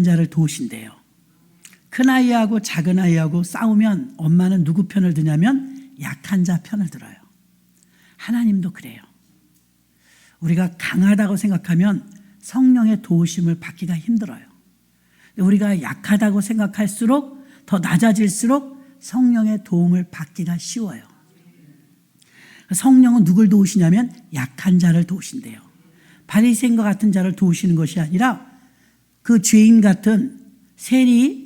자를 도우신대요. 큰아이하고 작은아이하고 싸우면 엄마는 누구 편을 드냐면 약한 자 편을 들어요. 하나님도 그래요. 우리가 강하다고 생각하면 성령의 도우심을 받기가 힘들어요. 우리가 약하다고 생각할수록 더 낮아질수록 성령의 도움을 받기가 쉬워요. 성령은 누굴 도우시냐면 약한 자를 도우신대요. 바리새인과 같은 자를 도우시는 것이 아니라 그 죄인 같은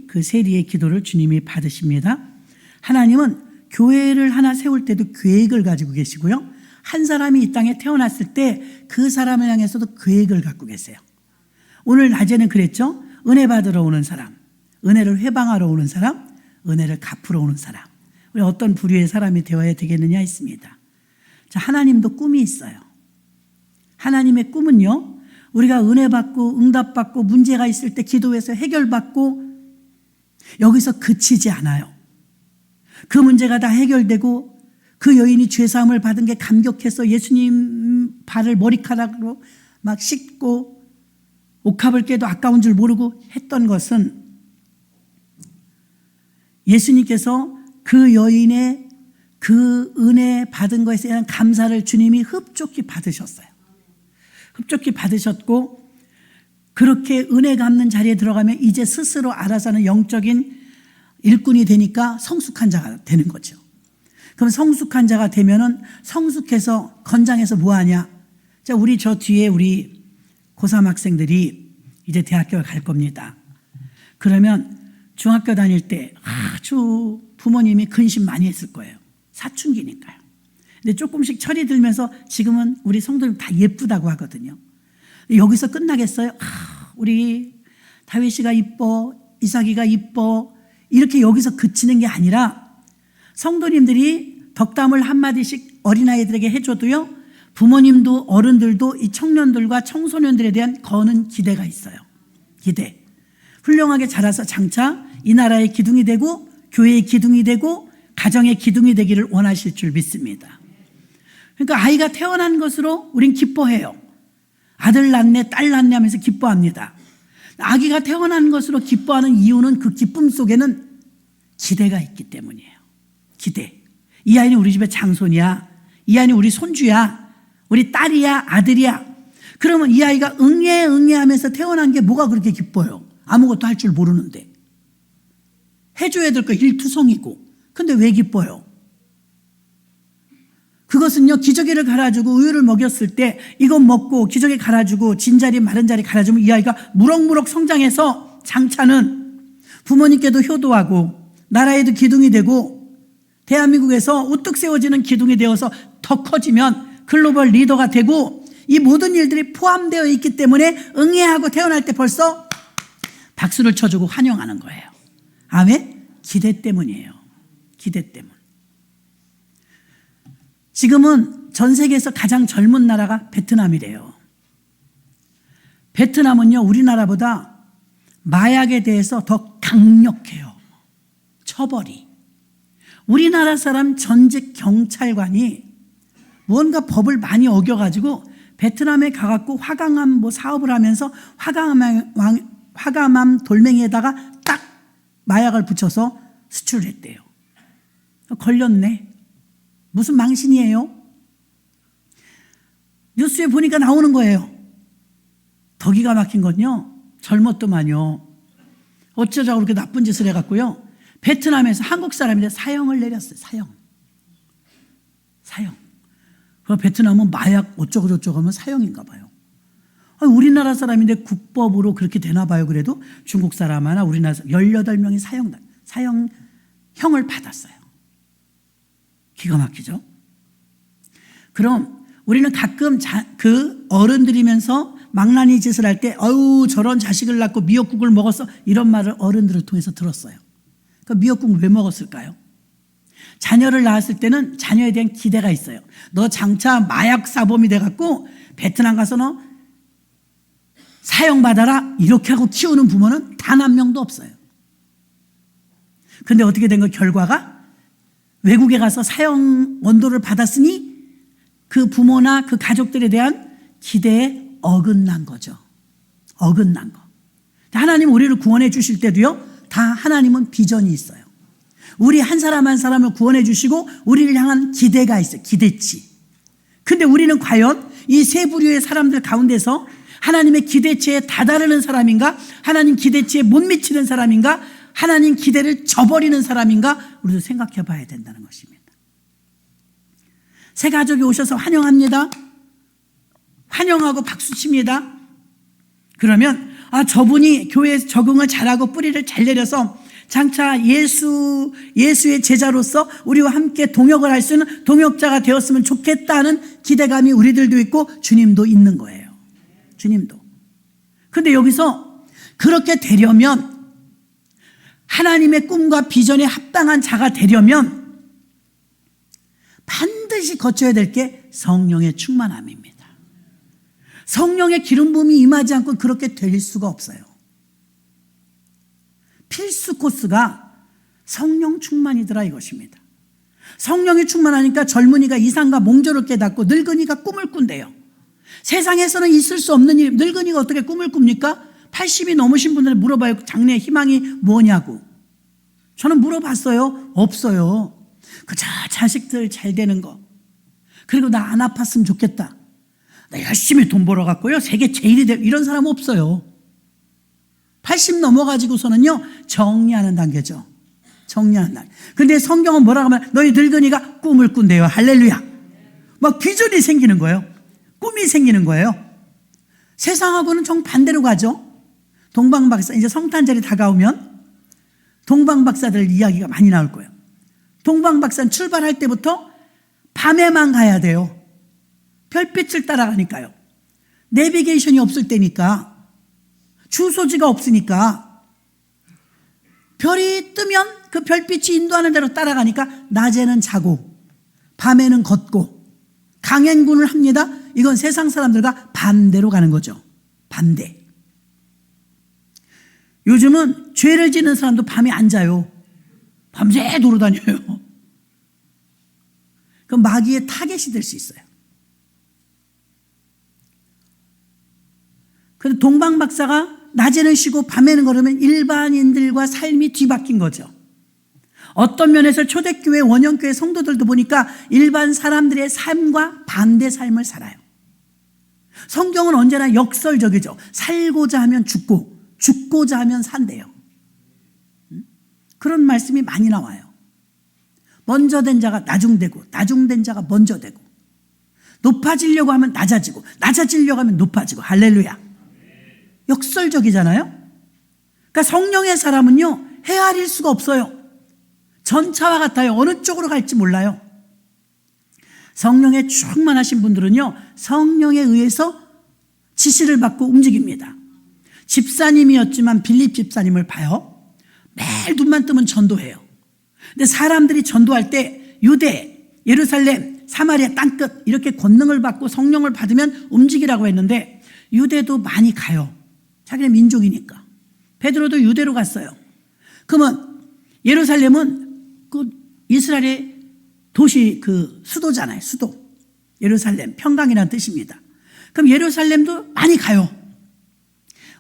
그 세리의 기도를 주님이 받으십니다. 하나님은 교회를 하나 세울 때도 계획을 가지고 계시고요. 한 사람이 이 땅에 태어났을 때 그 사람을 향해서도 계획을 갖고 계세요. 오늘 낮에는 그랬죠. 은혜 받으러 오는 사람, 은혜를 회방하러 오는 사람, 은혜를 갚으러 오는 사람. 우리 어떤 부류의 사람이 되어야 되겠느냐 했습니다. 자, 하나님도 꿈이 있어요. 하나님의 꿈은요, 우리가 은혜 받고 응답받고 문제가 있을 때 기도해서 해결받고 여기서 그치지 않아요. 그 문제가 다 해결되고 그 여인이 죄사함을 받은 게 감격해서 예수님 발을 머리카락으로 막 씻고 옥합을 깨도 아까운 줄 모르고 했던 것은 예수님께서 그 여인의 그 은혜 받은 것에 대한 감사를 주님이 흡족히 받으셨어요. 흡족히 받으셨고 그렇게 은혜 갚는 자리에 들어가면 이제 스스로 알아서는 영적인 일꾼이 되니까 성숙한 자가 되는 거죠. 그럼 성숙한 자가 되면은 성숙해서 건장해서 뭐 하냐? 자, 우리 저 뒤에 우리 고3 학생들이 이제 대학교에 갈 겁니다. 그러면 중학교 다닐 때 아주 부모님이 근심 많이 했을 거예요. 사춘기니까요. 근데 조금씩 철이 들면서 지금은 우리 성도님 다 예쁘다고 하거든요. 여기서 끝나겠어요? 우리 다윗이가 이뻐, 이삭이가 이뻐, 이렇게 여기서 그치는 게 아니라 성도님들이 덕담을 한마디씩 어린아이들에게 해줘도요, 부모님도 어른들도 이 청년들과 청소년들에 대한 거는 기대가 있어요. 기대. 훌륭하게 자라서 장차 이 나라의 기둥이 되고 교회의 기둥이 되고 가정의 기둥이 되기를 원하실 줄 믿습니다. 그러니까 아이가 태어난 것으로 우린 기뻐해요. 아들 낳네, 딸 낳네 하면서 기뻐합니다. 아기가 태어난 것으로 기뻐하는 이유는 그 기쁨 속에는 기대가 있기 때문이에요. 기대. 이 아이는 우리 집의 장손이야. 이 아이는 우리 손주야. 우리 딸이야, 아들이야. 그러면 이 아이가 응애 하면서 태어난 게 뭐가 그렇게 기뻐요? 아무것도 할 줄 모르는데. 해줘야 될 거 일투성이고. 근데 왜 기뻐요? 그것은요, 기저귀를 갈아주고 우유를 먹였을 때 이것 먹고 기저귀 갈아주고 진자리 마른 자리 갈아주면 이 아이가 무럭무럭 성장해서 장차는 부모님께도 효도하고 나라에도 기둥이 되고 대한민국에서 우뚝 세워지는 기둥이 되어서 더 커지면 글로벌 리더가 되고 이 모든 일들이 포함되어 있기 때문에 응애하고 태어날 때 벌써 박수를 쳐주고 환영하는 거예요. 아멘? 기대 때문이에요. 기대 때문. 지금은 전 세계에서 가장 젊은 나라가 베트남이래요. 베트남은요, 우리나라보다 마약에 대해서 더 강력해요. 처벌이. 우리나라 사람 전직 경찰관이 뭔가 법을 많이 어겨가지고 베트남에 가갖고 화강암 사업을 하면서 화강암 돌멩이에다가 딱 마약을 붙여서 수출을 했대요. 걸렸네. 무슨 망신이에요? 뉴스에 보니까 나오는 거예요. 더 기가 막힌 건요, 젊었더만요. 어쩌자고 그렇게 나쁜 짓을 해갖고요, 베트남에서 한국 사람인데 사형을 내렸어요. 사형. 그럼 베트남은 마약 어쩌고저쩌고 하면 사형인가 봐요. 우리나라 사람인데 국법으로 그렇게 되나 봐요. 그래도 중국 사람 하나 우리나라 사람 18명이 사형형을 받았어요. 기가 막히죠? 그럼 우리는 가끔 그 어른들이면서 망나니 짓을 할 때 저런 자식을 낳고 미역국을 먹었어, 이런 말을 어른들을 통해서 들었어요. 그 미역국을 왜 먹었을까요? 자녀를 낳았을 때는 자녀에 대한 기대가 있어요. 너 장차 마약 사범이 돼갖고 베트남 가서 너 사형받아라, 이렇게 하고 키우는 부모는 단 한 명도 없어요. 근데 어떻게 된 거 결과가 외국에 가서 사형 원도를 받았으니 그 부모나 그 가족들에 대한 기대에 어긋난 거죠. 어긋난 거. 하나님 우리를 구원해 주실 때도요, 다 하나님은 비전이 있어요. 우리 한 사람 한 사람을 구원해 주시고 우리를 향한 기대가 있어요. 기대치. 근데 우리는 과연 이 세 부류의 사람들 가운데서 하나님의 기대치에 다다르는 사람인가? 하나님 기대치에 못 미치는 사람인가? 하나님 기대를 저버리는 사람인가? 우리도 생각해 봐야 된다는 것입니다. 새 가족이 오셔서 환영합니다. 환영하고 박수 칩니다. 그러면 저분이 교회에 적응을 잘하고 뿌리를 잘 내려서 장차 예수의 제자로서 우리와 함께 동역을 할 수 있는 동역자가 되었으면 좋겠다는 기대감이 우리들도 있고 주님도 있는 거예요. 주님도. 근데 여기서 그렇게 되려면, 하나님의 꿈과 비전에 합당한 자가 되려면 반드시 거쳐야 될 게 성령의 충만함입니다. 성령의 기름 부음이 임하지 않고 그렇게 될 수가 없어요. 필수 코스가 성령 충만이더라 이것입니다. 성령이 충만하니까 젊은이가 이상과 몽조를 깨닫고 늙은이가 꿈을 꾼대요. 세상에서는 있을 수 없는 일, 늙은이가 어떻게 꿈을 꿉니까? 80이 넘으신 분들 물어봐요. 장래의 희망이 뭐냐고. 저는 물어봤어요. 없어요. 그저 자식들 잘 되는 거. 그리고 나 안 아팠으면 좋겠다. 나 열심히 돈 벌어갖고요, 세계 제일이 돼. 이런 사람 없어요. 80 넘어가지고서는요, 정리하는 단계죠. 정리하는 단계. 근데 성경은 뭐라고 하면 너희 늙은이가 꿈을 꾼대요. 할렐루야. 막 비전이 생기는 거예요. 꿈이 생기는 거예요. 세상하고는 정반대로 가죠. 동방박사, 이제 성탄절이 다가오면 동방박사들 이야기가 많이 나올 거예요. 동방박사는 출발할 때부터 밤에만 가야 돼요. 별빛을 따라가니까요. 내비게이션이 없을 때니까, 주소지가 없으니까, 별이 뜨면 그 별빛이 인도하는 대로 따라가니까 낮에는 자고 밤에는 걷고 강행군을 합니다. 이건 세상 사람들과 반대로 가는 거죠. 반대. 요즘은 죄를 짓는 사람도 밤에 안 자요. 밤새 돌아다녀요. 그럼 마귀의 타겟이 될 수 있어요. 그런데 동방박사가 낮에는 쉬고 밤에는 걸으면 일반인들과 삶이 뒤바뀐 거죠. 어떤 면에서 초대교회, 원형교회 성도들도 보니까 일반 사람들의 삶과 반대 삶을 살아요. 성경은 언제나 역설적이죠. 살고자 하면 죽고, 죽고자 하면 산대요. 그런 말씀이 많이 나와요. 먼저 된 자가 나중되고, 나중된 자가 먼저 되고, 높아지려고 하면 낮아지고, 낮아지려고 하면 높아지고. 할렐루야. 역설적이잖아요. 그러니까 성령의 사람은요, 헤아릴 수가 없어요. 전차와 같아요. 어느 쪽으로 갈지 몰라요. 성령에 충만하신 분들은요, 성령에 의해서 지시를 받고 움직입니다. 집사님이었지만 빌립 집사님을 봐요. 매일 눈만 뜨면 전도해요. 근데 사람들이 전도할 때 유대, 예루살렘, 사마리아 땅끝 이렇게 권능을 받고 성령을 받으면 움직이라고 했는데, 유대도 많이 가요. 자기네 민족이니까. 베드로도 유대로 갔어요. 그러면 예루살렘은 그 이스라엘의 도시 그 수도잖아요. 수도. 예루살렘, 평강이라는 뜻입니다. 그럼 예루살렘도 많이 가요.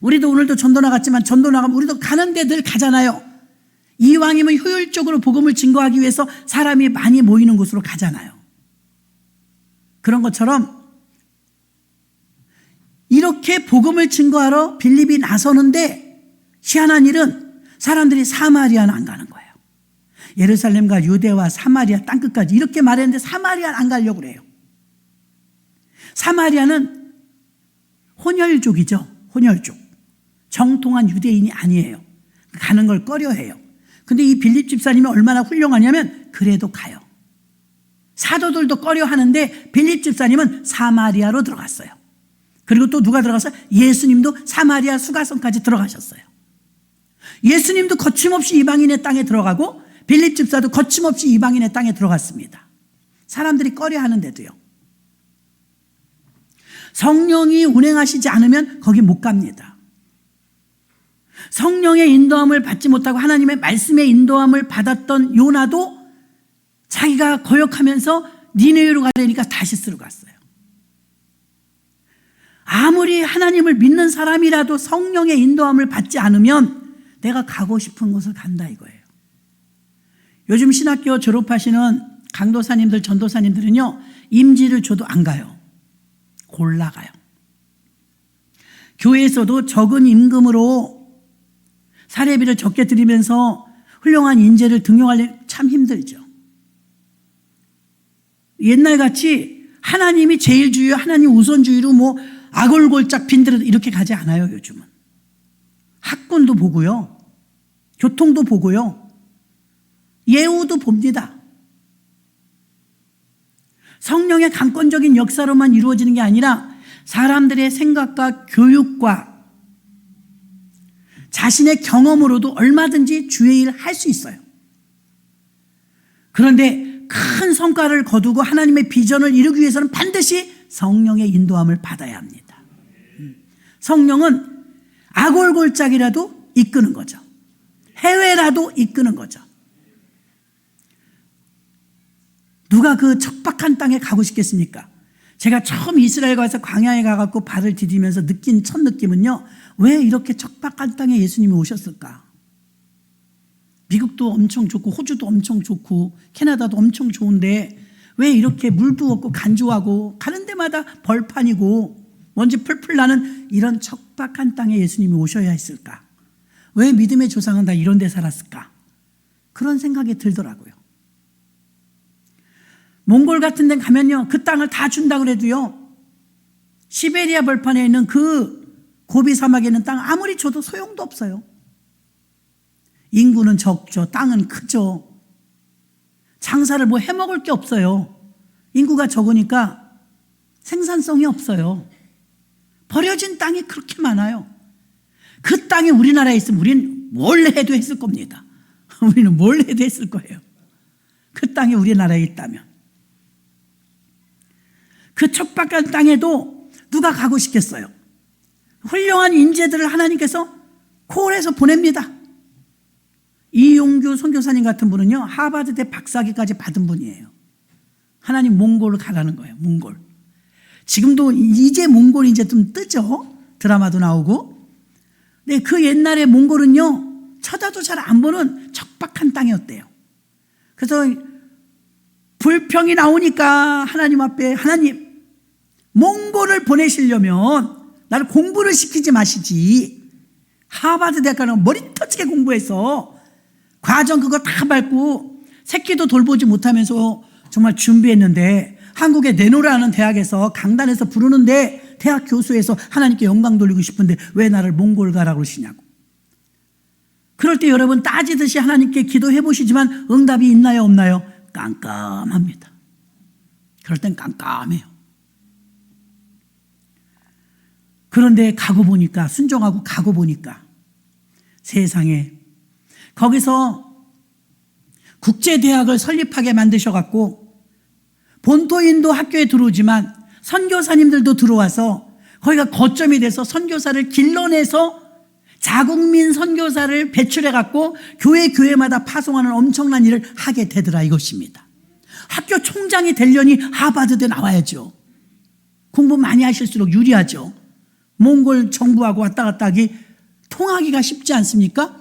우리도 오늘도 전도 나갔지만 전도 나가면 우리도 가는 데 늘 가잖아요. 이왕이면 효율적으로 복음을 증거하기 위해서 사람이 많이 모이는 곳으로 가잖아요. 그런 것처럼 이렇게 복음을 증거하러 빌립이 나서는데 희한한 일은 사람들이 사마리아는 안 가는 거예요. 예루살렘과 유대와 사마리아 땅끝까지 이렇게 말했는데 사마리아는 안 가려고 그래요. 사마리아는 혼혈족이죠. 혼혈족. 정통한 유대인이 아니에요. 가는 걸 꺼려해요. 근데 이 빌립 집사님이 얼마나 훌륭하냐면 그래도 가요. 사도들도 꺼려하는데 빌립 집사님은 사마리아로 들어갔어요. 그리고 또 누가 들어갔어요? 예수님도 사마리아 수가성까지 들어가셨어요. 예수님도 거침없이 이방인의 땅에 들어가고 빌립 집사도 거침없이 이방인의 땅에 들어갔습니다. 사람들이 꺼려하는데도요. 성령이 운행하시지 않으면 거기 못 갑니다. 성령의 인도함을 받지 못하고 하나님의 말씀의 인도함을 받았던 요나도 자기가 거역하면서 니네웨로 가려니까 다시스로 갔어요. 아무리 하나님을 믿는 사람이라도 성령의 인도함을 받지 않으면 내가 가고 싶은 곳을 간다 이거예요. 요즘 신학교 졸업하시는 강도사님들, 전도사님들은요, 임지를 줘도 안 가요. 골라가요. 교회에서도 적은 임금으로 사례비를 적게 드리면서 훌륭한 인재를 등용하려면 참 힘들죠. 옛날같이 하나님이 제일주의, 하나님 우선주의로 뭐 아골골짝 빈들어도 이렇게 가지 않아요. 요즘은 학군도 보고요, 교통도 보고요, 예우도 봅니다. 성령의 강권적인 역사로만 이루어지는 게 아니라 사람들의 생각과 교육과 자신의 경험으로도 얼마든지 주의 일을 할 수 있어요. 그런데 큰 성과를 거두고 하나님의 비전을 이루기 위해서는 반드시 성령의 인도함을 받아야 합니다. 성령은 아골골짝이라도 이끄는 거죠. 해외라도 이끄는 거죠. 누가 그 척박한 땅에 가고 싶겠습니까? 제가 처음 이스라엘 가서 광야에 가갖고 발을 디디면서 느낀 첫 느낌은요, 왜 이렇게 척박한 땅에 예수님이 오셨을까? 미국도 엄청 좋고 호주도 엄청 좋고 캐나다도 엄청 좋은데 왜 이렇게 물도 없고 간주하고 가는 데마다 벌판이고 먼지 풀풀 나는 이런 척박한 땅에 예수님이 오셔야 했을까? 왜 믿음의 조상은 다 이런 데 살았을까? 그런 생각이 들더라고요. 몽골 같은 데 가면요, 그 땅을 다 준다고 해도요, 시베리아 벌판에 있는 그 고비 사막에 있는 땅 아무리 줘도 소용도 없어요. 인구는 적죠. 땅은 크죠. 장사를 뭐 해먹을 게 없어요. 인구가 적으니까 생산성이 없어요. 버려진 땅이 그렇게 많아요. 그 땅이 우리나라에 있으면 우리는 뭘 해도 했을 겁니다. 우리는 뭘 해도 했을 거예요. 그 땅이 우리나라에 있다면. 그 척박한 땅에도 누가 가고 싶겠어요? 훌륭한 인재들을 하나님께서 콜해서 보냅니다. 이용규 선교사님 같은 분은요, 하버드대 박사학위까지 받은 분이에요. 하나님 몽골을 가라는 거예요. 몽골. 지금도 이제 몽골이 이제 좀 뜨죠. 드라마도 나오고. 근데 그 옛날에 몽골은요, 쳐다도 잘 안 보는 척박한 땅이었대요. 그래서 불평이 나오니까 하나님 앞에, 하나님 몽골을 보내시려면 나를 공부를 시키지 마시지. 하버드 대학 가는 머리 터지게 공부해서 과정 그거 다 밟고 새끼도 돌보지 못하면서 정말 준비했는데 한국에 내노라는 대학에서 강단에서 부르는데 대학 교수에서 하나님께 영광 돌리고 싶은데 왜 나를 몽골 가라고 그러시냐고. 그럴 때 여러분 따지듯이 하나님께 기도해 보시지만 응답이 있나요 없나요? 깜깜합니다. 그럴 땐 깜깜해요. 그런데 가고 보니까, 순종하고 가고 보니까 세상에 거기서 국제대학을 설립하게 만드셔갖고 본토인도 학교에 들어오지만 선교사님들도 들어와서 거기가 거점이 돼서 선교사를 길러내서 자국민 선교사를 배출해갖고 교회마다 파송하는 엄청난 일을 하게 되더라 이것입니다. 학교 총장이 되려니 하버드대 나와야죠. 공부 많이 하실수록 유리하죠. 몽골 정부하고 왔다 갔다 하기 통하기가 쉽지 않습니까?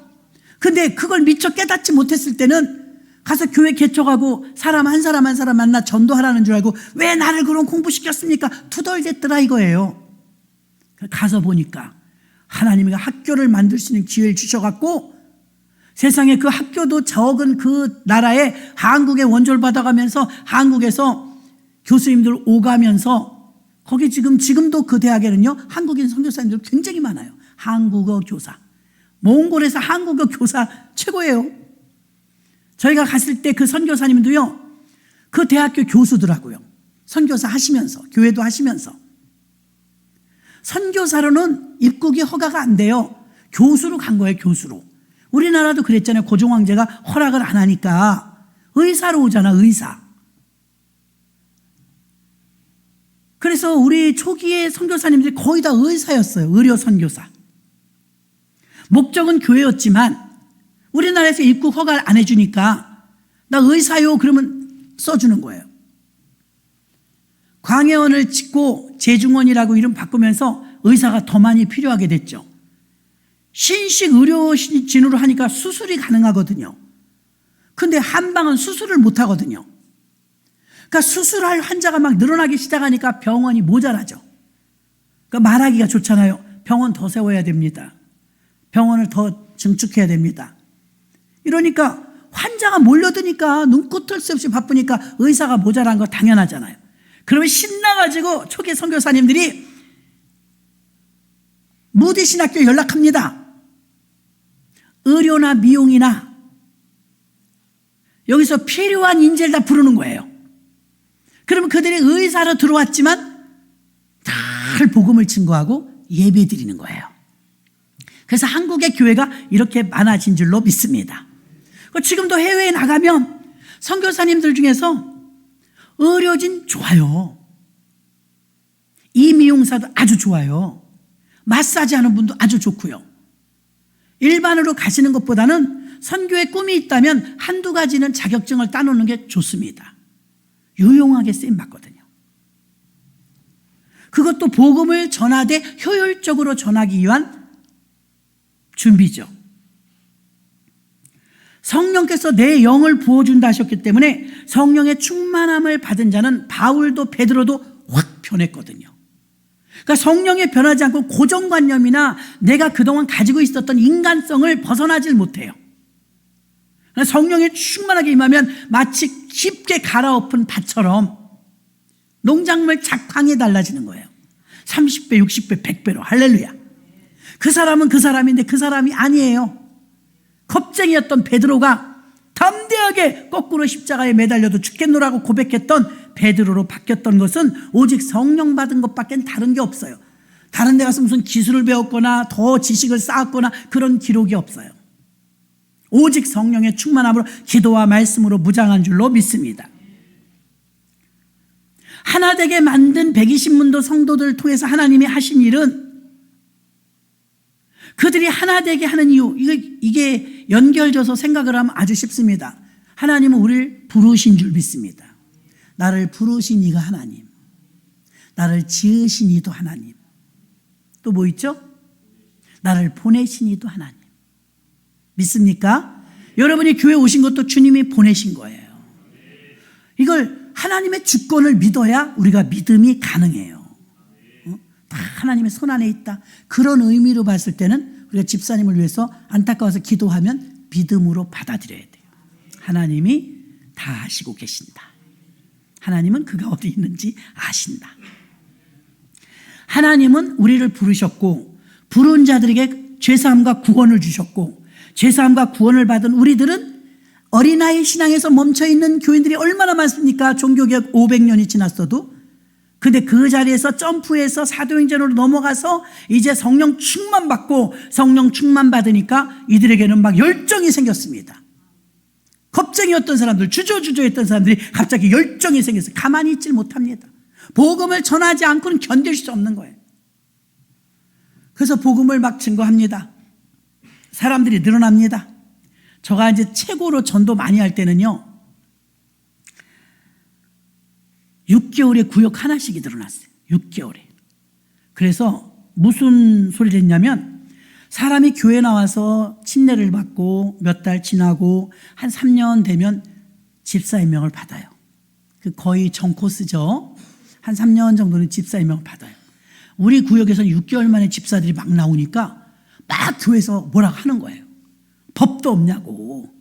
근데 그걸 미처 깨닫지 못했을 때는 가서 교회 개척하고 사람 한 사람 만나 전도하라는 줄 알고 왜 나를 그런 공부시켰습니까? 투덜댔더라 이거예요. 가서 보니까 하나님이 학교를 만들 수 있는 기회를 주셔갖고 세상에 그 학교도 적은 그 나라에 한국에 원조를 받아가면서 한국에서 교수님들 오가면서 거기 지금도 그 대학에는요, 한국인 선교사님들 굉장히 많아요. 한국어 교사. 몽골에서 한국어 교사 최고예요. 저희가 갔을 때 그 선교사님도요, 그 대학교 교수더라고요. 선교사 하시면서, 교회도 하시면서. 선교사로는 입국이 허가가 안 돼요. 교수로 간 거예요, 교수로. 우리나라도 그랬잖아요. 고종 황제가 허락을 안 하니까 의사로 오잖아, 의사. 그래서 우리 초기에 선교사님들이 거의 다 의사였어요. 의료 선교사. 목적은 교회였지만 우리나라에서 입국 허가를 안 해주니까 나 의사요 그러면 써주는 거예요. 광해원을 짓고 재중원이라고 이름 바꾸면서 의사가 더 많이 필요하게 됐죠. 신식 의료진으로 하니까 수술이 가능하거든요. 근데 한방은 수술을 못 하거든요. 그러니까 수술할 환자가 막 늘어나기 시작하니까 병원이 모자라죠. 그러니까 말하기가 좋잖아요. 병원 더 세워야 됩니다. 병원을 더 증축해야 됩니다. 이러니까 환자가 몰려드니까 눈코 뜰 새 없이 바쁘니까 의사가 모자란 거 당연하잖아요. 그러면 신나가지고 초기 선교사님들이 무디 신학교 연락합니다. 의료나 미용이나 여기서 필요한 인재를 다 부르는 거예요. 그러면 그들이 의사로 들어왔지만 잘 복음을 증거하고 예배 드리는 거예요. 그래서 한국의 교회가 이렇게 많아진 줄로 믿습니다. 지금도 해외에 나가면 선교사님들 중에서 의료진 좋아요. 이미용사도 아주 좋아요. 마사지 하는 분도 아주 좋고요. 일반으로 가시는 것보다는 선교에 꿈이 있다면 한두 가지는 자격증을 따놓는 게 좋습니다. 유용하게 쓰임받거든요. 그것도 복음을 전하되 효율적으로 전하기 위한 준비죠. 성령께서 내 영을 부어준다 하셨기 때문에 성령의 충만함을 받은 자는 바울도 베드로도 확 변했거든요. 그러니까 성령에 변하지 않고 고정관념이나 내가 그동안 가지고 있었던 인간성을 벗어나질 못해요. 성령에 충만하게 임하면 마치 쉽게 갈아엎은 밭처럼 농작물 작황이 달라지는 거예요. 30배, 60배, 100배로. 할렐루야. 그 사람은 그 사람인데 그 사람이 아니에요. 겁쟁이였던 베드로가 담대하게 거꾸로 십자가에 매달려도 죽겠노라고 고백했던 베드로로 바뀌었던 것은 오직 성령 받은 것밖에 다른 게 없어요. 다른 데 가서 무슨 기술을 배웠거나 더 지식을 쌓았거나 그런 기록이 없어요. 오직 성령의 충만함으로 기도와 말씀으로 무장한 줄로 믿습니다. 하나 되게 만든 120문도 성도들을 통해서 하나님이 하신 일은 그들이 하나 되게 하는 이유, 이게 연결져서 생각을 하면 아주 쉽습니다. 하나님은 우리를 부르신 줄 믿습니다. 나를 부르신 이가 하나님, 나를 지으신 이도 하나님, 또 뭐 있죠? 나를 보내신 이도 하나님. 믿습니까? 여러분이 교회 오신 것도 주님이 보내신 거예요. 이걸 하나님의 주권을 믿어야 우리가 믿음이 가능해요. 다 하나님의 손 안에 있다. 그런 의미로 봤을 때는 우리가 집사님을 위해서 안타까워서 기도하면 믿음으로 받아들여야 돼요. 하나님이 다 아시고 계신다. 하나님은 그가 어디 있는지 아신다. 하나님은 우리를 부르셨고 부른 자들에게 죄사함과 구원을 주셨고 죄사함과 구원을 받은 우리들은 어린아이 신앙에서 멈춰있는 교인들이 얼마나 많습니까? 종교개혁 500년이 지났어도. 근데 그 자리에서 점프해서 사도행전으로 넘어가서 이제 성령 충만 받고 성령 충만 받으니까 이들에게는 막 열정이 생겼습니다. 겁쟁이였던 사람들, 주저주저했던 사람들이 갑자기 열정이 생겼어요. 가만히 있질 못합니다. 복음을 전하지 않고는 견딜 수 없는 거예요. 그래서 복음을 막 증거합니다. 사람들이 늘어납니다. 저가 이제 최고로 전도 많이 할 때는요, 6개월에 구역 하나씩이 늘어났어요. 6개월에. 그래서 무슨 소리를 했냐면 사람이 교회 나와서 침례를 받고 몇 달 지나고 한 3년 되면 집사 임명을 받아요. 그 거의 전 코스죠. 한 3년 정도는 집사 임명을 받아요. 우리 구역에서는 6개월 만에 집사들이 막 나오니까 막 교회에서 뭐라고 하는 거예요. 법도 없냐고.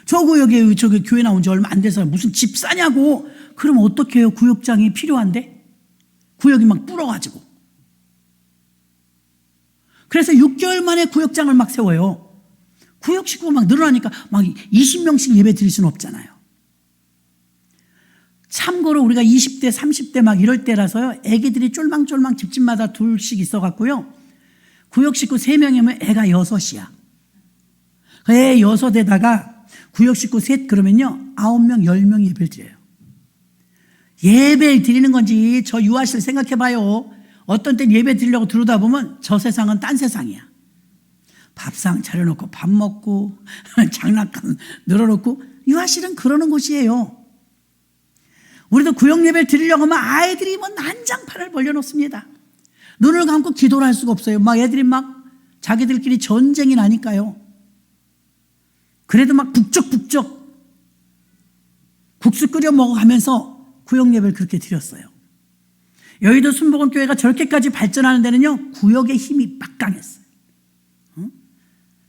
저 구역에 저기 교회 나온 지 얼마 안 돼서 무슨 집사냐고. 그럼 어떻게 해요? 구역장이 필요한데? 구역이 막 불어가지고. 그래서 6개월 만에 구역장을 막 세워요. 구역 식구가 막 늘어나니까 막 20명씩 예배 드릴 수는 없잖아요. 참고로 우리가 20대, 30대 막 이럴 때라서요. 애기들이 쫄망쫄망 집집마다 둘씩 있어갖고요. 구역 식구 3명이면 애가 6이야. 애 6에다가 구역 식구 셋 그러면요. 9명, 10명 예배를 드려요. 예배를 드리는 건지 저 유아실 생각해봐요. 어떤 땐 예배 드리려고 들어오다 보면 저 세상은 딴 세상이야. 밥상 차려놓고 밥 먹고 장난감 늘어놓고 유아실은 그러는 곳이에요. 우리도 구역 예배를 드리려고 하면 아이들이 뭐 난장판을 벌려놓습니다. 눈을 감고 기도를 할 수가 없어요. 막 애들이 막 자기들끼리 전쟁이 나니까요. 그래도 막 북적북적 국수 끓여 먹어가면서 구역 예배를 그렇게 드렸어요. 여의도 순복음교회가 저렇게까지 발전하는 데는요, 구역의 힘이 막강했어요.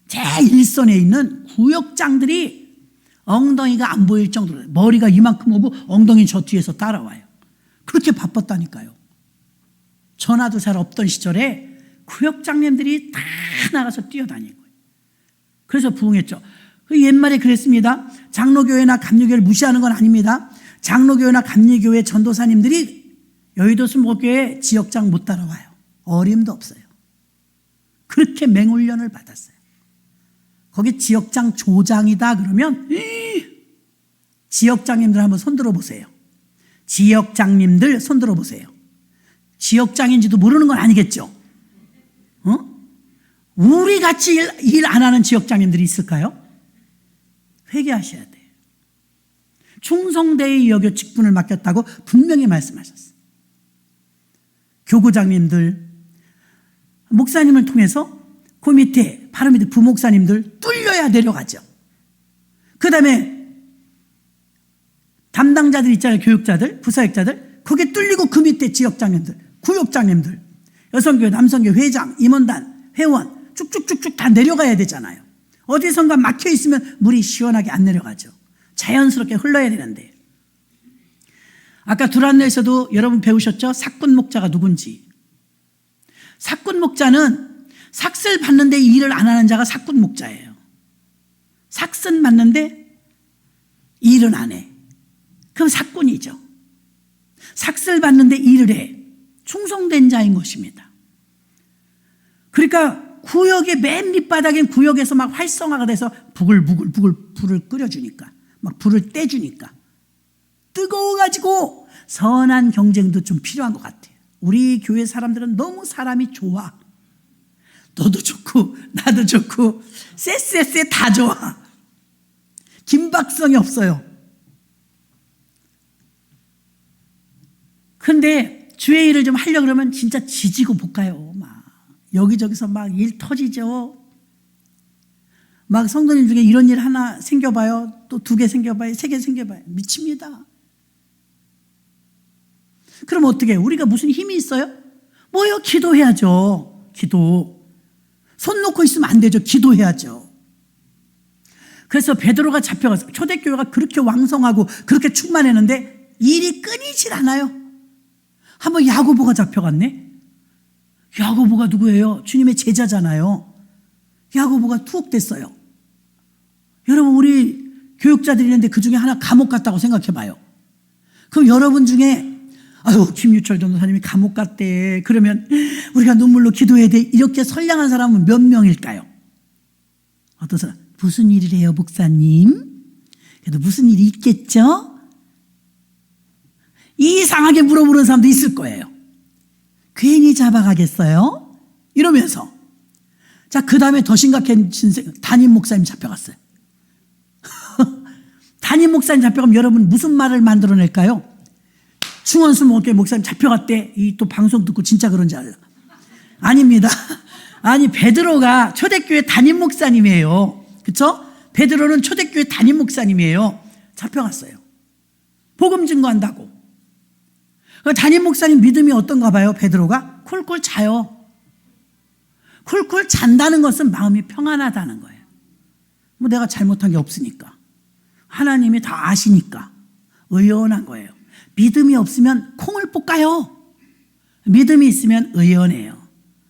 제1선에 있는 구역장들이 엉덩이가 안 보일 정도로 머리가 이만큼 오고 엉덩이 저 뒤에서 따라와요. 그렇게 바빴다니까요. 전화도 잘 없던 시절에 구역장님들이 다 나가서 뛰어다니는 거예요. 그래서 부흥했죠. 옛말에 그랬습니다. 장로교회나 감리교회를 무시하는 건 아닙니다. 장로교회나 감리교회 전도사님들이 여의도 순복음교회 지역장 못 따라와요. 어림도 없어요. 그렇게 맹훈련을 받았어요. 거기 지역장 조장이다 그러면 지역장님들 한번 손들어 보세요. 지역장님들 손들어 보세요. 지역장인지도 모르는 건 아니겠죠? 우리 같이 일 안 하는 지역장님들이 있을까요? 회개하셔야 돼요. 충성되이 여겨 직분을 맡겼다고 분명히 말씀하셨어요. 교구장님들, 목사님을 통해서 그 밑에 바로 밑에 부목사님들 뚫려야 내려가죠. 그 다음에 담당자들 있잖아요. 교육자들, 부사역자들, 거기에 뚫리고 그 밑에 지역장님들, 구역장님들, 여성교회, 남성교회 회장, 임원단, 회원 쭉쭉쭉쭉 다 내려가야 되잖아요. 어디선가 막혀 있으면 물이 시원하게 안 내려가죠. 자연스럽게 흘러야 되는데. 아까 두란노에서도 여러분 배우셨죠? 삭군 목자가 누군지. 삭군 목자는 삭슬 받는데 일을 안 하는 자가 삭군 목자예요. 삭슨 받는데 일은 안 해. 그럼 삭군이죠. 삭슬 받는데 일을 해. 충성된 자인 것입니다. 그러니까 구역의 맨 밑바닥엔 구역에서 막 활성화가 돼서 부글부글 불을 끓여주니까, 막 불을 떼주니까 뜨거워가지고 선한 경쟁도 좀 필요한 것 같아요. 우리 교회 사람들은 너무 사람이 좋아. 너도 좋고 나도 좋고 쎄쎄쎄 다 좋아. 긴박성이 없어요. 근데 주의 일을 좀 하려고 그러면 진짜 지지고 볶아요. 막 여기저기서 막 일 터지죠. 막 성도님 중에 이런 일 하나 생겨봐요. 또 2개 생겨봐요. 3개 생겨봐요. 미칩니다. 그럼 어떻게 해요? 우리가 무슨 힘이 있어요? 뭐요? 기도해야죠. 기도. 손 놓고 있으면 안 되죠. 기도해야죠. 그래서 베드로가 잡혀갔어요. 초대교회가 그렇게 왕성하고 그렇게 충만했는데 일이 끊이질 않아요. 한번 야고보가 잡혀갔네. 야고보가 누구예요? 주님의 제자잖아요. 야고보가 투옥됐어요. 여러분, 우리 교육자들이 있는데 그 중에 하나 감옥 갔다고 생각해 봐요. 그럼 여러분 중에 아유, 김유철 전도사님이 감옥 갔대. 그러면 우리가 눈물로 기도해야 돼. 이렇게 선량한 사람은 몇 명일까요? 어떤 사람? 무슨 일이래요, 목사님? 그래도 무슨 일이 있겠죠? 이상하게 물어보는 사람도 있을 거예요. 괜히 잡아가겠어요? 이러면서. 자, 그 다음에 더 심각해진 담임 목사님 잡혀갔어요. 담임 목사님 잡혀가면 여러분 무슨 말을 만들어낼까요? 충원수 목사님 잡혀갔대. 이 또 방송 듣고 진짜 그런지 알라. 아닙니다. 아니, 베드로가 초대교회 담임 목사님이에요. 그렇죠? 베드로는 초대교회 담임 목사님이에요. 잡혀갔어요. 복음 증거한다고. 담임 목사님 믿음이 어떤가 봐요. 베드로가 콜콜 자요. 콜콜 잔다는 것은 마음이 평안하다는 거예요. 뭐 내가 잘못한 게 없으니까. 하나님이 다 아시니까 의연한 거예요. 믿음이 없으면 콩을 볶아요. 믿음이 있으면 의연해요.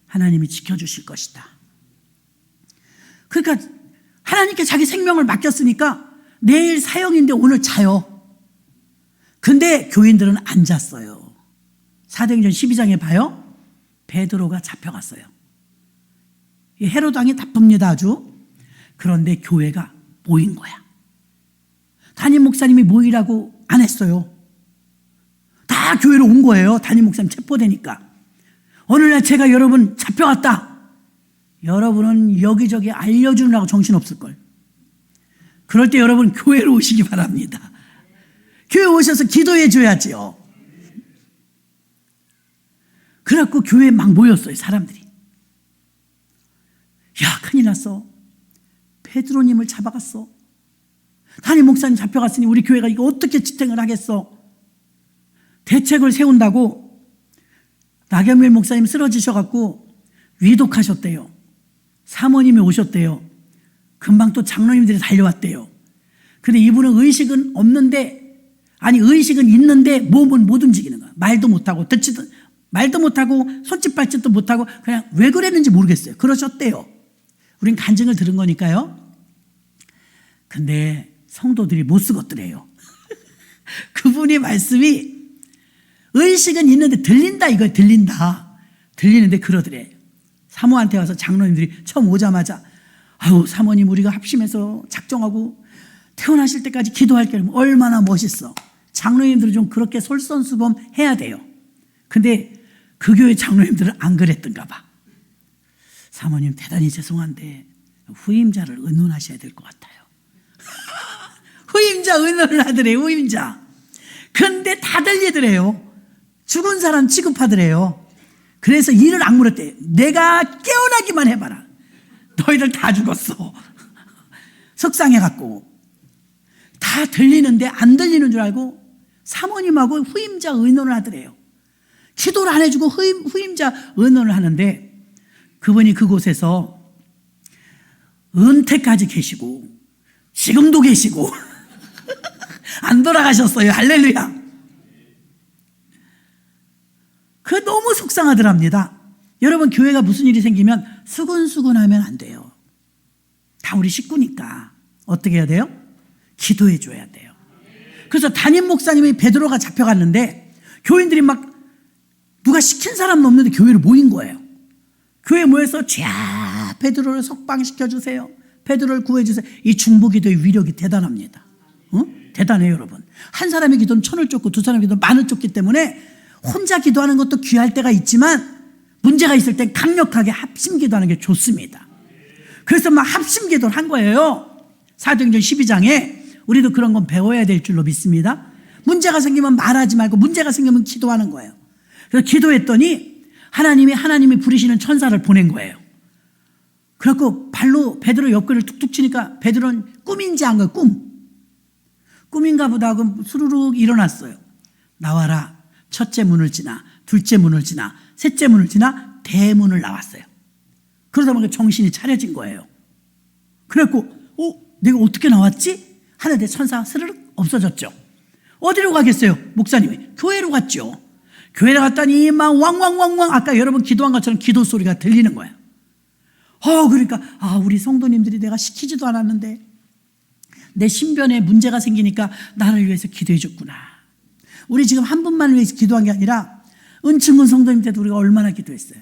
하나님이 지켜주실 것이다. 그러니까 하나님께 자기 생명을 맡겼으니까 내일 사형인데 오늘 자요. 근데 교인들은 안 잤어요. 사도행전 12장에 봐요. 베드로가 잡혀갔어요. 헤로도 왕이 나쁩니다, 아주. 그런데 교회가 모인 거야. 담임 목사님이 모이라고 안 했어요. 다 교회로 온 거예요. 담임 목사님 체포되니까. 어느 날 제가 여러분 잡혀갔다. 여러분은 여기저기 알려주느라고 정신없을걸. 그럴 때 여러분 교회로 오시기 바랍니다. 교회 오셔서 기도해 줘야지요. 그래갖고 교회에 막 모였어요, 사람들이. 야, 큰일 났어. 베드로님을 잡아갔어. 담임 목사님 잡혀갔으니 우리 교회가 이거 어떻게 지탱을 하겠어? 대책을 세운다고 나경일 목사님 쓰러지셔갖고 위독하셨대요. 사모님이 오셨대요. 금방 또 장로님들이 달려왔대요. 근데 이분은 의식은 없는데, 아니 의식은 있는데 몸은 못 움직이는 거야. 말도 못하고 듣지도 말도 못하고 손짓 발짓도 못하고 그냥 왜 그랬는지 모르겠어요. 그러셨대요. 우린 간증을 들은 거니까요. 근데 성도들이 못 쓰겄더래요. 그분이 말씀이 의식은 있는데 들린다 이거예요. 들린다. 들리는데 그러더래. 사모한테 와서 장로님들이 처음 오자마자 아유 사모님 우리가 합심해서 작정하고 태어나실 때까지 기도할게. 얼마나 멋있어. 장로님들은 좀 그렇게 솔선수범해야 돼요. 근데 그 교회 장로님들은 안 그랬던가 봐. 사모님 대단히 죄송한데 후임자를 의논하셔야 될 것 같아요. 후임자 의논을 하더래요. 후임자. 근데 다 들리더래요. 죽은 사람 취급하더래요. 그래서 이를 악물었대요. 내가 깨어나기만 해봐라. 너희들 다 죽었어. 속상해갖고. 다 들리는데 안 들리는 줄 알고 사모님하고 후임자 의논을 하더래요. 기도를 안 해주고 후임자 의논을 하는데 그분이 그곳에서 은퇴까지 계시고 지금도 계시고 안 돌아가셨어요. 할렐루야. 그 너무 속상하더랍니다. 여러분 교회가 무슨 일이 생기면 수근수근하면 안 돼요. 다 우리 식구니까 어떻게 해야 돼요? 기도해 줘야 돼요. 그래서 담임 목사님이 베드로가 잡혀갔는데 교인들이 막 누가 시킨 사람은 없는데 교회로 모인 거예요. 교회에 모여서 자 베드로를 석방시켜 주세요. 베드로를 구해 주세요. 이 중보기도의 위력이 대단합니다. 대단해요, 여러분. 한 사람의 기도는 천을 쫓고 두 사람의 기도는 만을 쫓기 때문에 혼자 기도하는 것도 귀할 때가 있지만 문제가 있을 땐 강력하게 합심 기도하는 게 좋습니다. 그래서 막 합심 기도를 한 거예요. 사도행전 12장에 우리도 그런 건 배워야 될 줄로 믿습니다. 문제가 생기면 말하지 말고 문제가 생기면 기도하는 거예요. 그래서 기도했더니 하나님이 부리시는 천사를 보낸 거예요. 그래갖고 발로 베드로 옆구리를 툭툭 치니까 베드로는 꿈인지 안 거예요. 꿈인가 보다 하고 수르륵 일어났어요. 나와라. 첫째 문을 지나 둘째 문을 지나 셋째 문을 지나 대문을 나왔어요. 그러다 보니까 정신이 차려진 거예요. 그래갖고 내가 어떻게 나왔지? 하는데 천사가 스르륵 없어졌죠. 어디로 가겠어요? 목사님이 교회로 갔죠. 교회로 갔더니 막 왕왕왕왕 아까 여러분 기도한 것처럼 기도 소리가 들리는 거예요. 그러니까 우리 성도님들이 내가 시키지도 않았는데 내 신변에 문제가 생기니까 나를 위해서 기도해 줬구나. 우리 지금 한 분만을 위해서 기도한 게 아니라 은층군 성도님 때도 우리가 얼마나 기도했어요.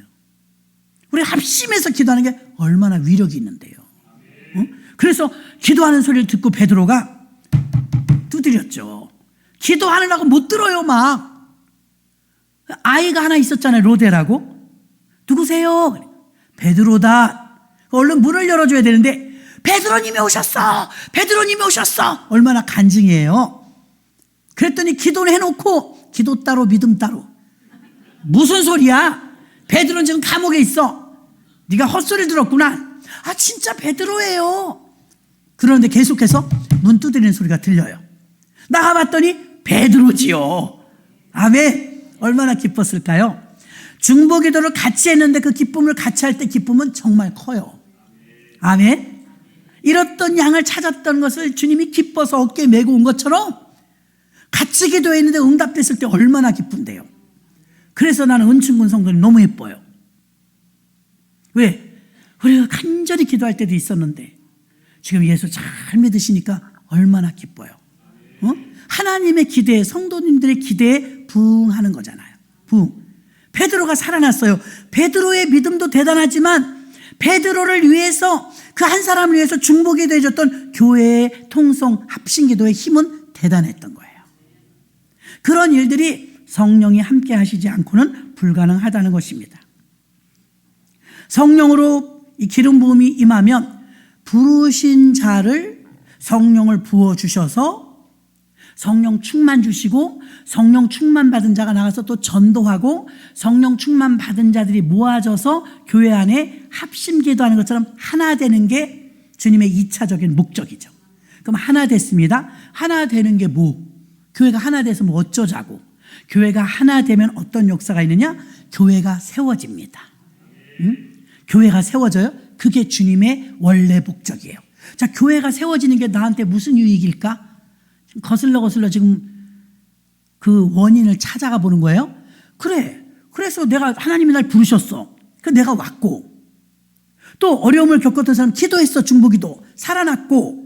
우리 합심해서 기도하는 게 얼마나 위력이 있는데요. 그래서 기도하는 소리를 듣고 베드로가 두드렸죠. 기도하느라고 못 들어요. 막 아이가 하나 있었잖아요. 로데라고. 누구세요? 베드로다. 얼른 문을 열어줘야 되는데 베드로님이 오셨어. 베드로님이 오셨어. 얼마나 간증이에요. 그랬더니 기도를 해놓고 기도 따로 믿음 따로. 무슨 소리야? 베드로는 지금 감옥에 있어. 네가 헛소리 들었구나. 진짜 베드로예요. 그런데 계속해서 문 두드리는 소리가 들려요. 나가봤더니 베드로지요. 아멘. 얼마나 기뻤을까요? 중보기도를 같이 했는데 그 기쁨을 같이 할 때 기쁨은 정말 커요. 아멘. 잃었던 양을 찾았던 것을 주님이 기뻐서 어깨에 메고 온 것처럼 같이 기도했는데 응답됐을 때 얼마나 기쁜데요. 그래서 나는 은층군 성도님 너무 예뻐요. 왜? 우리가 간절히 기도할 때도 있었는데 지금 예수 잘 믿으시니까 얼마나 기뻐요. 하나님의 기대에 성도님들의 기대에 부응하는 거잖아요. 부응. 베드로가 살아났어요. 베드로의 믿음도 대단하지만 베드로를 위해서 그 한 사람을 위해서 중보기도 해줬던 교회의 통성 합심기도의 힘은 대단했던 거예요. 그런 일들이 성령이 함께 하시지 않고는 불가능하다는 것입니다. 성령으로 이 기름 부음이 임하면 부르신 자를 성령을 부어주셔서 성령 충만 주시고 성령 충만 받은 자가 나가서 또 전도하고 성령 충만 받은 자들이 모아져서 교회 안에 합심 기도하는 것처럼 하나 되는 게 주님의 2차적인 목적이죠. 그럼 하나 됐습니다. 하나 되는 게 뭐? 교회가 하나 돼서 뭐 어쩌자고? 교회가 하나 되면 어떤 역사가 있느냐? 교회가 세워집니다. 교회가 세워져요? 그게 주님의 원래 목적이에요. 자, 교회가 세워지는 게 나한테 무슨 유익일까? 거슬러 지금 그 원인을 찾아가 보는 거예요. 그래서 하나님이 날 부르셨어. 내가 왔고, 또 어려움을 겪었던 사람 기도했어. 중보기도 살아났고,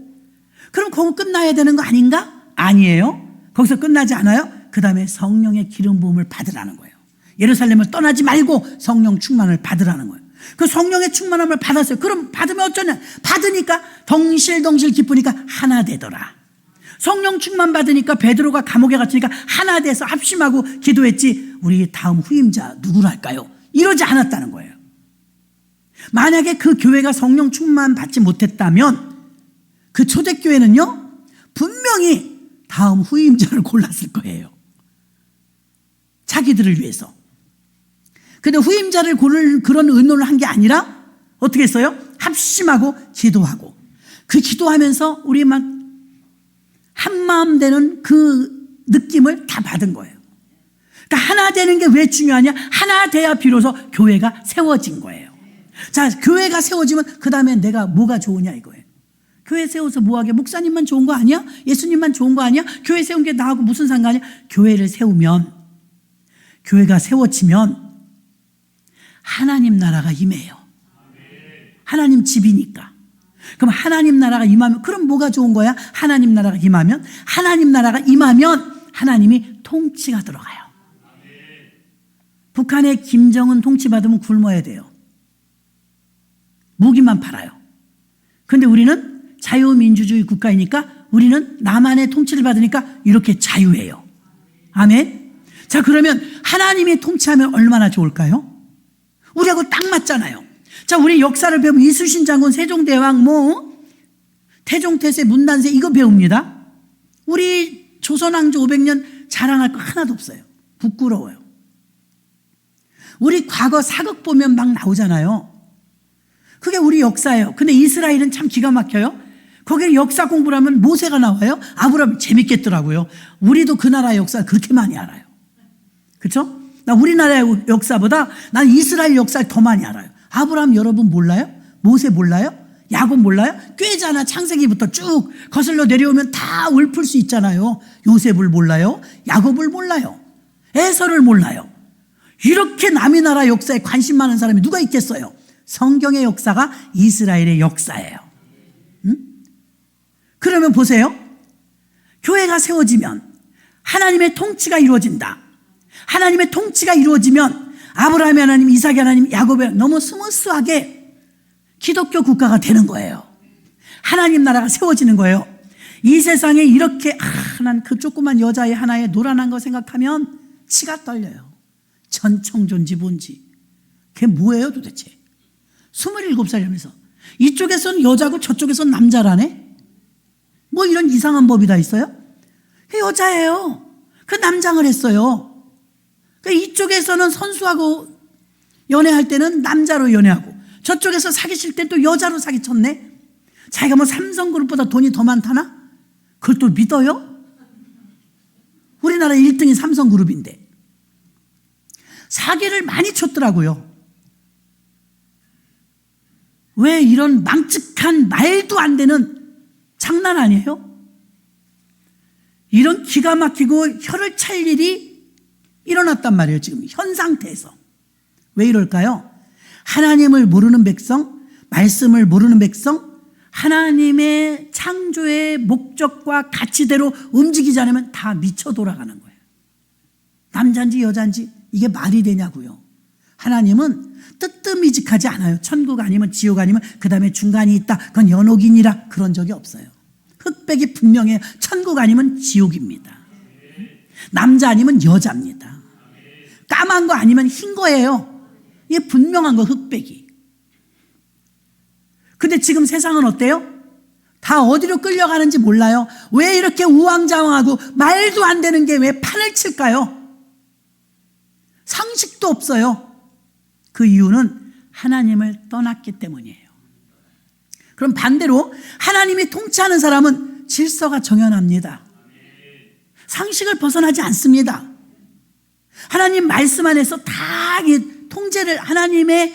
그럼 거기 끝나야 되는 거 아닌가? 아니에요. 거기서 끝나지 않아요. 그 다음에 성령의 기름 부음을 받으라는 거예요. 예루살렘을 떠나지 말고 성령 충만을 받으라는 거예요. 그 성령의 충만함을 받았어요. 그럼 받으면 어쩌냐? 받으니까 덩실덩실 기쁘니까 하나 되더라. 성령 충만 받으니까 베드로가 감옥에 갇히니까 하나 돼서 합심하고 기도했지, 우리 다음 후임자 누구랄까요? 이러지 않았다는 거예요. 만약에 그 교회가 성령 충만 받지 못했다면 그 초대교회는요, 분명히 다음 후임자를 골랐을 거예요. 자기들을 위해서. 근데 후임자를 고를 그런 의논을 한 게 아니라 어떻게 했어요? 합심하고 기도하고, 그 기도하면서 우리 막 한마음 되는 그 느낌을 다 받은 거예요. 그러니까 하나 되는 게 왜 중요하냐? 하나 돼야 비로소 교회가 세워진 거예요. 자, 교회가 세워지면 그 다음에 내가 뭐가 좋으냐 이거예요. 교회 세워서 뭐하게? 목사님만 좋은 거 아니야? 예수님만 좋은 거 아니야? 교회 세운 게 나하고 무슨 상관이야? 교회를 세우면, 교회가 세워지면 하나님 나라가 임해요. 하나님 집이니까. 그럼 하나님 나라가 임하면, 그럼 뭐가 좋은 거야? 하나님 나라가 임하면, 하나님이 통치가 들어가요. 북한의 김정은 통치 받으면 굶어야 돼요. 무기만 팔아요. 근데 우리는 자유민주주의 국가이니까, 우리는 남한의 통치를 받으니까 이렇게 자유해요. 아멘. 자, 그러면 하나님이 통치하면 얼마나 좋을까요? 우리하고 딱 맞잖아요. 자, 우리 역사를 배우면 이순신 장군, 세종대왕, 태종태세, 문단세 이거 배웁니다. 우리 조선왕조 500년 자랑할 거 하나도 없어요. 부끄러워요. 우리 과거 사극 보면 막 나오잖아요. 그게 우리 역사예요. 근데 이스라엘은 참 기가 막혀요. 거기에 역사 공부를 하면 모세가 나와요. 아브라함 재밌겠더라고요. 우리도 그 나라의 역사를 그렇게 많이 알아요. 그렇죠? 나 우리나라의 역사보다 난 이스라엘 역사를 더 많이 알아요. 아브라함 여러분 몰라요? 모세 몰라요? 야곱 몰라요? 꿰잖아. 창세기부터 쭉 거슬러 내려오면 다 읊을 수 있잖아요. 요셉을 몰라요? 야곱을 몰라요? 에서를 몰라요? 이렇게 남의 나라 역사에 관심 많은 사람이 누가 있겠어요? 성경의 역사가 이스라엘의 역사예요. 그러면 보세요. 교회가 세워지면 하나님의 통치가 이루어진다. 하나님의 통치가 이루어지면 아브라함의 하나님, 이삭의 하나님, 야곱의 하나님, 너무 스무스하게 기독교 국가가 되는 거예요. 하나님 나라가 세워지는 거예요. 이 세상에 이렇게 난 그 조그만 여자의 하나의 노란한 거 생각하면 치가 떨려요. 전청존지 뭔지. 그게 뭐예요 도대체? 27살이면서 이쪽에서는 여자고 저쪽에서는 남자라네? 뭐 이런 이상한 법이 다 있어요? 그 여자예요. 그 남장을 했어요. 그 이쪽에서는 선수하고 연애할 때는 남자로 연애하고, 저쪽에서 사귀실 땐 또 여자로 사귀쳤네. 자기가 뭐 삼성그룹보다 돈이 더 많다나? 그걸 또 믿어요? 우리나라 1등이 삼성그룹인데. 사기를 많이 쳤더라고요. 왜 이런 망측한 말도 안 되는, 장난 아니에요? 이런 기가 막히고 혀를 찰 일이 일어났단 말이에요. 지금 현 상태에서. 왜 이럴까요? 하나님을 모르는 백성, 말씀을 모르는 백성, 하나님의 창조의 목적과 가치대로 움직이지 않으면 다 미쳐 돌아가는 거예요. 남자인지 여자인지 이게 말이 되냐고요. 하나님은 뜨뜻미직하지 않아요. 천국 아니면 지옥 아니면 그 다음에 중간이 있다, 그건 연옥이니라, 그런 적이 없어요. 흑백이 분명해요. 천국 아니면 지옥입니다. 남자 아니면 여자입니다. 까만 거 아니면 흰 거예요. 이게 분명한 거, 흑백이. 근데 지금 세상은 어때요? 다 어디로 끌려가는지 몰라요. 왜 이렇게 우왕좌왕하고 말도 안 되는 게 왜 판을 칠까요? 상식도 없어요. 그 이유는 하나님을 떠났기 때문이에요. 그럼 반대로 하나님이 통치하는 사람은 질서가 정연합니다. 상식을 벗어나지 않습니다. 하나님 말씀 안에서 다 통제를, 하나님의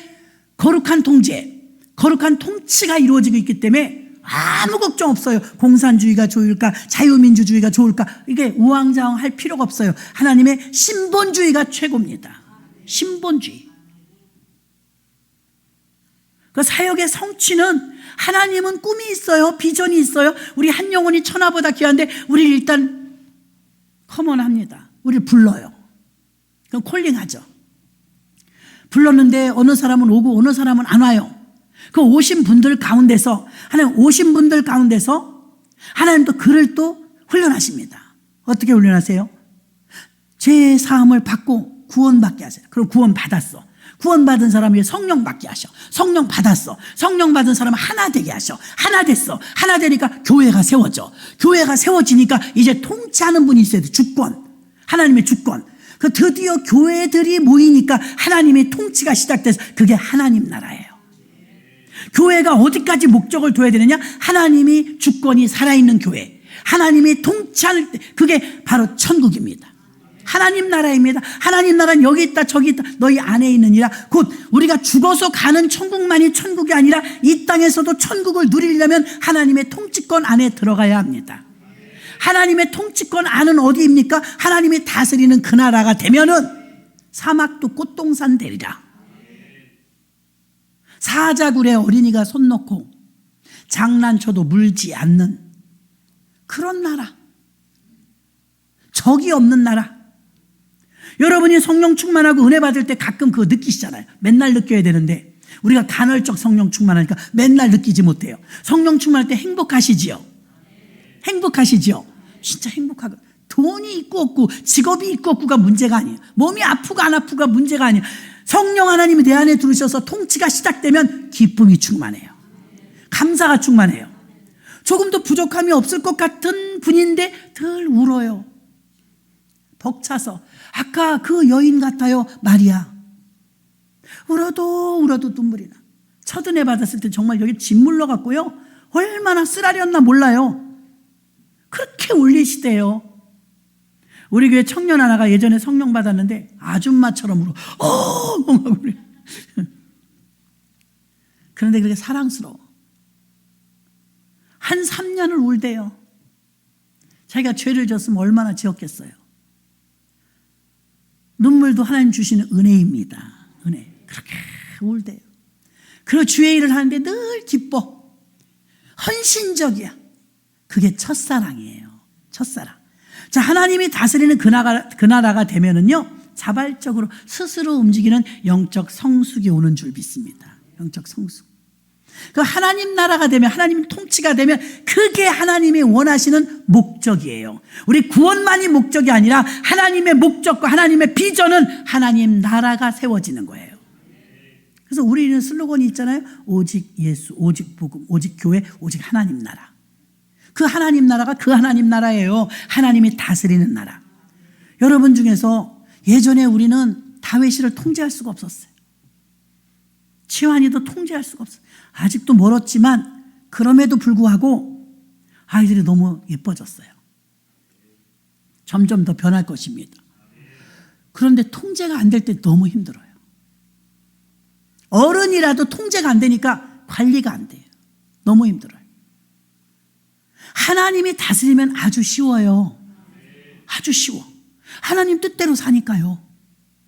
거룩한 통제, 거룩한 통치가 이루어지고 있기 때문에 아무 걱정 없어요. 공산주의가 좋을까, 자유민주주의가 좋을까, 이게 우왕좌왕 할 필요가 없어요. 하나님의 신본주의가 최고입니다. 신본주의. 그 사역의 성취는, 하나님은 꿈이 있어요. 비전이 있어요. 우리 한 영혼이 천하보다 귀한데 우리 일단 커먼합니다. 우리를 불러요. 그럼 콜링하죠. 불렀는데 어느 사람은 오고 어느 사람은 안 와요. 그 오신 분들 가운데서, 하나님 오신 분들 가운데서 하나님도 그를 또 훈련하십니다. 어떻게 훈련하세요? 죄 사함을 받고 구원받게 하세요. 그럼 구원 받았어. 구원받은 사람이 성령 받게 하셔. 성령 받았어. 성령 받은 사람은 하나 되게 하셔. 하나 됐어. 하나 되니까 교회가 세워져. 교회가 세워지니까 이제 통치하는 분이 있어야 돼. 주권. 하나님의 주권. 그 드디어 교회들이 모이니까 하나님의 통치가 시작돼서 그게 하나님 나라예요. 교회가 어디까지 목적을 둬야 되느냐? 하나님이 주권이 살아있는 교회, 하나님이 통치하는 때, 그게 바로 천국입니다. 하나님 나라입니다. 하나님 나라는 여기 있다 저기 있다 너희 안에 있느니라. 곧 우리가 죽어서 가는 천국만이 천국이 아니라 이 땅에서도 천국을 누리려면 하나님의 통치권 안에 들어가야 합니다. 하나님의 통치권 안은 어디입니까? 하나님이 다스리는 그 나라가 되면은 사막도 꽃동산 되리라. 사자굴에 어린이가 손 놓고 장난쳐도 물지 않는 그런 나라, 적이 없는 나라. 여러분이 성령 충만하고 은혜 받을 때 가끔 그거 느끼시잖아요. 맨날 느껴야 되는데 우리가 간헐적 성령 충만하니까 맨날 느끼지 못해요. 성령 충만할 때 행복하시지요? 행복하시지요? 진짜 행복하고, 돈이 있고 없고 직업이 있고 없고가 문제가 아니에요. 몸이 아프고 안 아프가 문제가 아니에요. 성령 하나님이 내 안에 들으셔서 통치가 시작되면 기쁨이 충만해요. 감사가 충만해요. 조금도 부족함이 없을 것 같은 분인데 늘 울어요. 벅차서. 아까 그 여인 같아요. 마리아. 울어도 눈물이 나. 첫 은혜 받았을 때 정말 여기 짓물러 갔고요. 얼마나 쓰라렸나 몰라요. 그렇게 울리시대요. 우리 교회 청년 하나가 예전에 성령 받았는데 아줌마처럼 울어. 막 그래. 그런데 그렇게 사랑스러워. 한 3년을 울대요. 자기가 죄를 졌으면 얼마나 지었겠어요. 눈물도 하나님 주시는 은혜입니다. 은혜. 그렇게 울대요. 그리고 주의 일을 하는데 늘 기뻐. 헌신적이야. 그게 첫사랑이에요. 첫사랑. 자, 하나님이 다스리는 그 나라가 되면은요, 자발적으로 스스로 움직이는 영적 성숙이 오는 줄 믿습니다. 영적 성숙. 그 하나님 나라가 되면, 하나님 통치가 되면 그게 하나님이 원하시는 목적이에요. 우리 구원만이 목적이 아니라 하나님의 목적과 하나님의 비전은 하나님 나라가 세워지는 거예요. 그래서 우리는 슬로건이 있잖아요. 오직 예수, 오직 복음, 오직 교회, 오직 하나님 나라. 그 하나님 나라가 그 하나님 나라예요. 하나님이 다스리는 나라. 여러분 중에서 예전에 우리는 다윗을 통제할 수가 없었어요. 치환이도 통제할 수가 없어요. 아직도 멀었지만 그럼에도 불구하고 아이들이 너무 예뻐졌어요. 점점 더 변할 것입니다. 그런데 통제가 안 될 때 너무 힘들어요. 어른이라도 통제가 안 되니까 관리가 안 돼요. 너무 힘들어요. 하나님이 다스리면 아주 쉬워요. 아주 쉬워. 하나님 뜻대로 사니까요.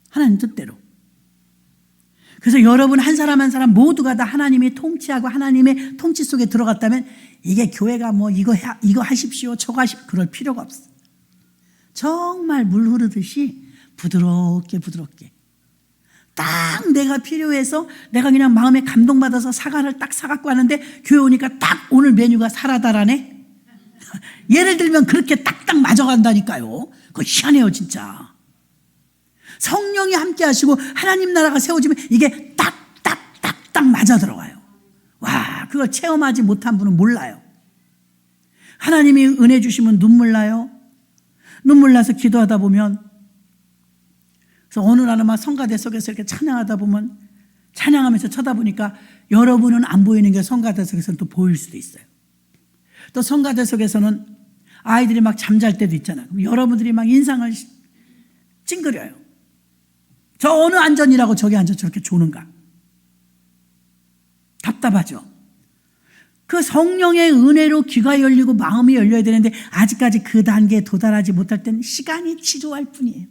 하나님 뜻대로. 그래서 여러분 한 사람 한 사람 모두가 다 하나님이 통치하고 하나님의 통치 속에 들어갔다면 이게 교회가 뭐 이거 하십시오 저거 하십시오 그럴 필요가 없어요. 정말 물 흐르듯이 부드럽게 딱 내가 필요해서 내가 그냥 마음에 감동받아서 사과를 딱 사갖고 하는데 교회 오니까 딱 오늘 메뉴가 사라다라네. 예를 들면 그렇게 딱딱 맞아간다니까요. 그거 희한해요 진짜. 성령이 함께 하시고 하나님 나라가 세워지면 이게 딱딱 맞아 들어가요. 와, 그걸 체험하지 못한 분은 몰라요. 하나님이 은혜 주시면 눈물 나요. 눈물 나서 기도하다 보면, 그래서 어느 날은 막 성가대 속에서 이렇게 찬양하다 보면, 찬양하면서 쳐다보니까 여러분은 안 보이는 게 성가대 속에서는 또 보일 수도 있어요. 또 성가대 속에서는 아이들이 막 잠잘 때도 있잖아요. 그럼 여러분들이 막 인상을 찡그려요. 저 어느 안전이라고 저기 앉아 저렇게 조는가. 답답하죠. 그 성령의 은혜로 귀가 열리고 마음이 열려야 되는데 아직까지 그 단계에 도달하지 못할 때는 시간이 지루할 뿐이에요.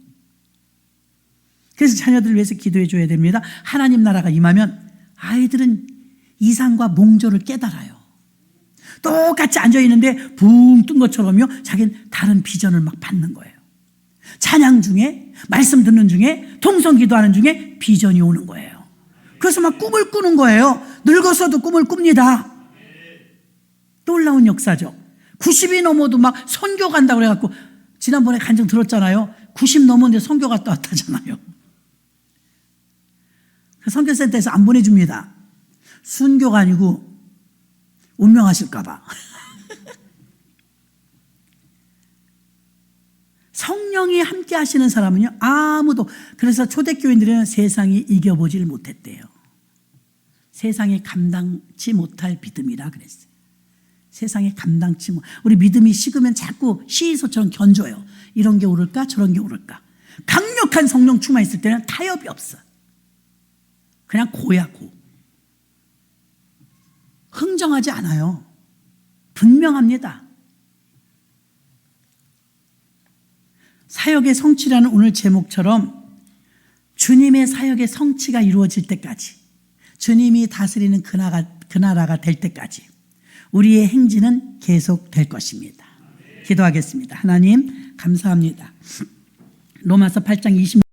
그래서 자녀들을 위해서 기도해 줘야 됩니다. 하나님 나라가 임하면 아이들은 이상과 몽조를 깨달아요. 똑같이 앉아있는데 붕 뜬 것처럼요, 자기는 다른 비전을 막 받는 거예요. 찬양 중에, 말씀 듣는 중에, 통성 기도하는 중에 비전이 오는 거예요. 그래서 막 꿈을 꾸는 거예요. 늙어서도 꿈을 꿉니다. 놀라운 역사죠. 90이 넘어도 막 선교 간다고 그래갖고, 지난번에 간증 들었잖아요. 90 넘었는데 선교 갔다 왔다잖아요. 선교센터에서 안 보내줍니다. 순교가 아니고 운명하실까봐. 성령이 함께 하시는 사람은요, 아무도, 그래서 초대교인들은 세상이 이겨보질 못했대요. 세상이 감당치 못할 믿음이라 그랬어요. 세상에 감당치 못. 우리 믿음이 식으면 자꾸 시이소처럼 견줘요. 이런 게 오를까 저런 게 오를까. 강력한 성령 충만 있을 때는 타협이 없어. 그냥 고야 고. 흥정하지 않아요. 분명합니다. 사역의 성취라는 오늘 제목처럼 주님의 사역의 성취가 이루어질 때까지, 주님이 다스리는 그 나라가 될 때까지 우리의 행진은 계속될 것입니다. 기도하겠습니다. 하나님 감사합니다. 로마서 8장 20